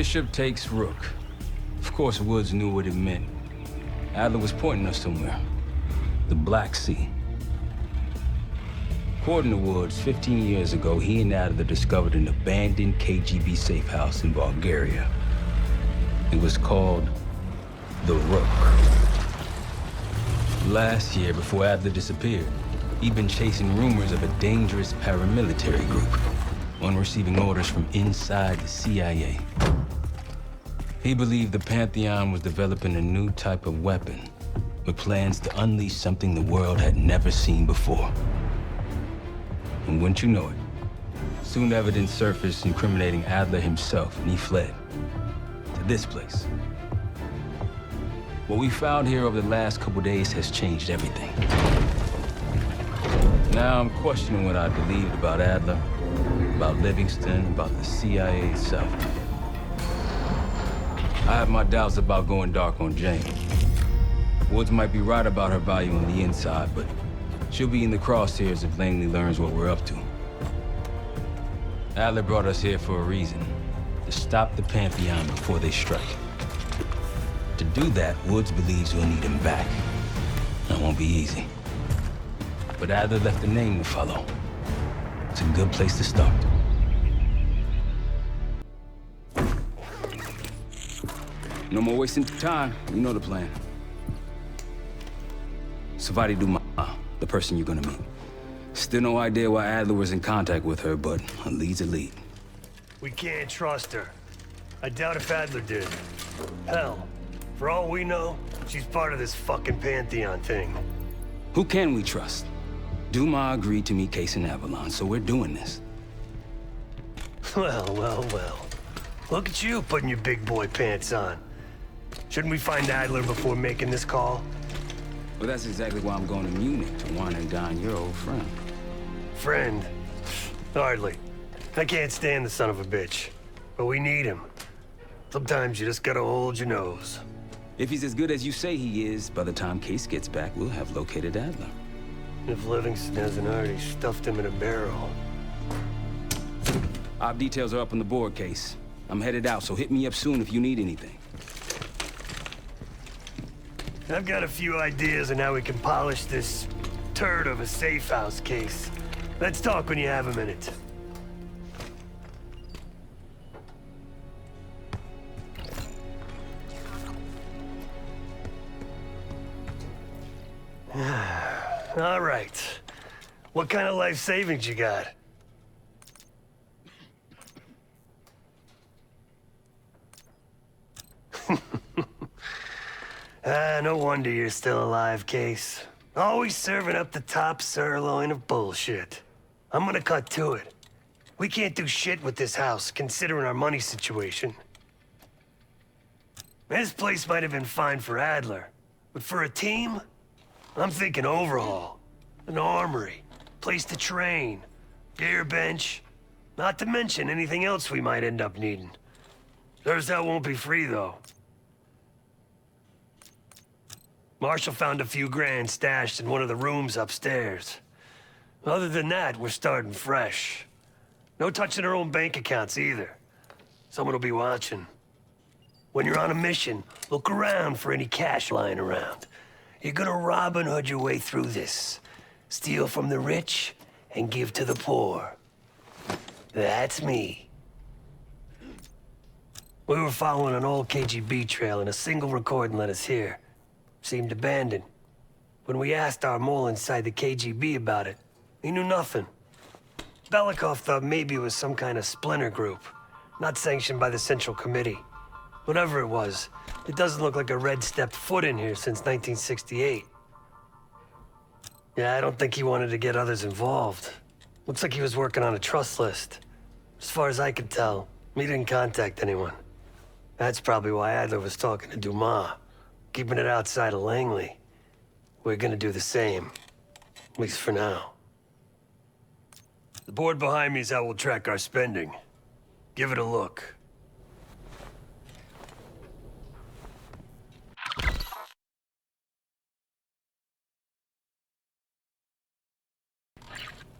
Bishop takes rook. Of course, Woods knew what it meant. Adler was pointing us somewhere. The Black Sea. According to Woods, 15 years ago, he and Adler discovered an abandoned KGB safe house in Bulgaria. It was called the Rook. Last year, before Adler disappeared, he'd been chasing rumors of a dangerous paramilitary group, one receiving orders from inside the CIA. He believed the Pantheon was developing a new type of weapon, with plans to unleash something the world had never seen before. And wouldn't you know it, soon evidence surfaced incriminating Adler himself, and he fled to this place. What we found here over the last couple days has changed everything. Now I'm questioning what I believed about Adler, about Livingston, about the CIA itself. I have my doubts about going dark on Jane. Woods might be right about her value on the inside, but she'll be in the crosshairs if Langley learns what we're up to. Adler brought us here for a reason, to stop the Pantheon before they strike. To do that, Woods believes we'll need him back. That won't be easy. But Adler left a name to follow. It's a good place to start. No more wasting time. You know the plan. Savati Duma, the person you're gonna meet. Still no idea why Adler was in contact with her, but a lead's a lead. We can't trust her. I doubt if Adler did. Hell, for all we know, she's part of this fucking Pantheon thing. Who can we trust? Duma agreed to meet Case in Avalon, so we're doing this. Well, well, well. Look at you putting your big boy pants on. Shouldn't we find Adler before making this call? Well, that's exactly why I'm going to Munich to wine and dine your old friend. Friend? Hardly. I can't stand the son of a bitch. But we need him. Sometimes you just gotta hold your nose. If he's as good as you say he is, by the time Case gets back, we'll have located Adler. If Livingston hasn't already stuffed him in a barrel. Our details are up on the board, Case. I'm headed out, so hit me up soon if you need anything. I've got a few ideas on how we can polish this turd of a safe house case. Let's talk when you have a minute. All right. What kind of life savings you got? No wonder you're still alive, Case. Always serving up the top sirloin of bullshit. I'm gonna cut to it. We can't do shit with this house, considering our money situation. This place might have been fine for Adler, but for a team, I'm thinking overhaul. An armory, place to train, gear bench, not to mention anything else we might end up needing. There's that won't be free, though. Marshall found a few grand stashed in one of the rooms upstairs. Other than that, we're starting fresh. No touching our own bank accounts either. Someone will be watching. When you're on a mission, look around for any cash lying around. You're gonna Robin Hood your way through this. Steal from the rich and give to the poor. That's me. We were following an old KGB trail and a single recording led us here. Seemed abandoned. When we asked our mole inside the KGB about it, he knew nothing. Belikov thought maybe it was some kind of splinter group, not sanctioned by the Central Committee. Whatever it was, it doesn't look like a red stepped foot in here since 1968. Yeah, I don't think he wanted to get others involved. Looks like he was working on a trust list. As far as I could tell, he didn't contact anyone. That's probably why Adler was talking to Dumas, keeping it outside of Langley. We're gonna do the same, at least for now. The board behind me is how we'll track our spending. Give it a look.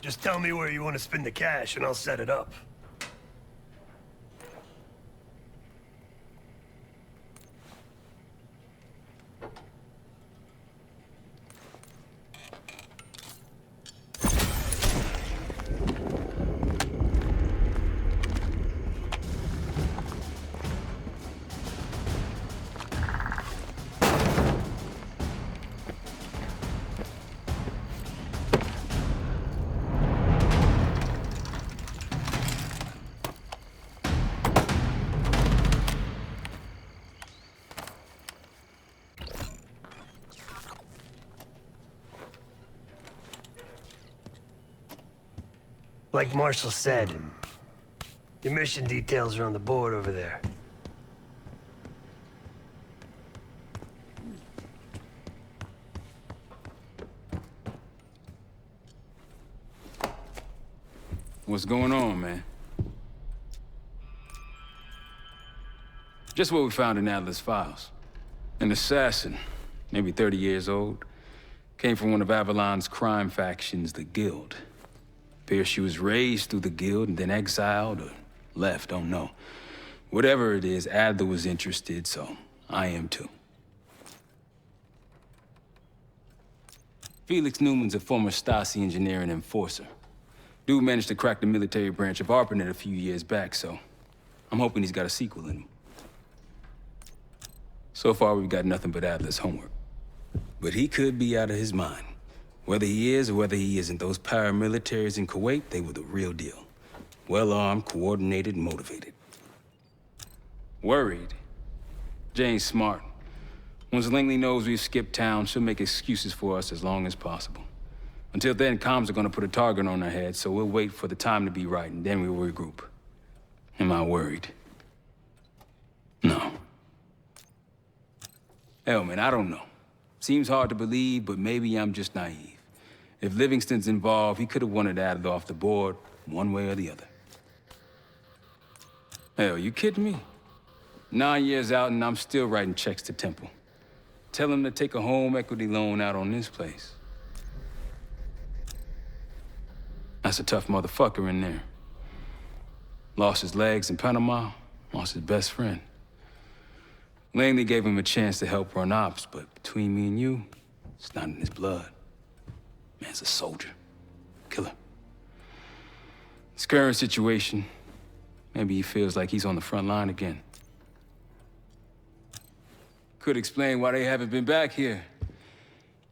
Just tell me where you want to spend the cash and I'll set it up. Like Marshall said, your mission details are on the board over there. What's going on, man? Just what we found in Adler's files. An assassin, maybe 30 years old, came from one of Avalon's crime factions, the Guild. Appears she was raised through the Guild and then exiled or left, don't know. Whatever it is, Adler was interested, so I am too. Felix Newman's a former Stasi engineer and enforcer. Dude managed to crack the military branch of ARPANET a few years back, so I'm hoping he's got a sequel in him. So far, we've got nothing but Adler's homework. But he could be out of his mind. Whether he is or whether he isn't, those paramilitaries in Kuwait, they were the real deal. Well-armed, coordinated, motivated. Worried? Jane's smart. Once Langley knows we've skipped town, she'll make excuses for us as long as possible. Until then, comms are gonna put a target on our heads, so we'll wait for the time to be right, and then we'll regroup. Am I worried? No. Hell, man, I don't know. Seems hard to believe, but maybe I'm just naive. If Livingston's involved, he could have wanted Adler off the board, one way or the other. Hell, you kidding me? 9 years out and I'm still writing checks to Temple. Tell him to take a home equity loan out on this place. That's a tough motherfucker in there. Lost his legs in Panama, lost his best friend. Langley gave him a chance to help run ops, but between me and you, it's not in his blood. Man's a soldier. Killer. His current situation, maybe he feels like he's on the front line again. Could explain why they haven't been back here.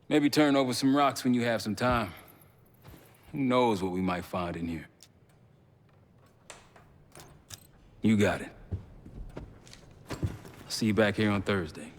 Maybe turn over some rocks when you have some time. Who knows what we might find in here? You got it. I'll see you back here on Thursday.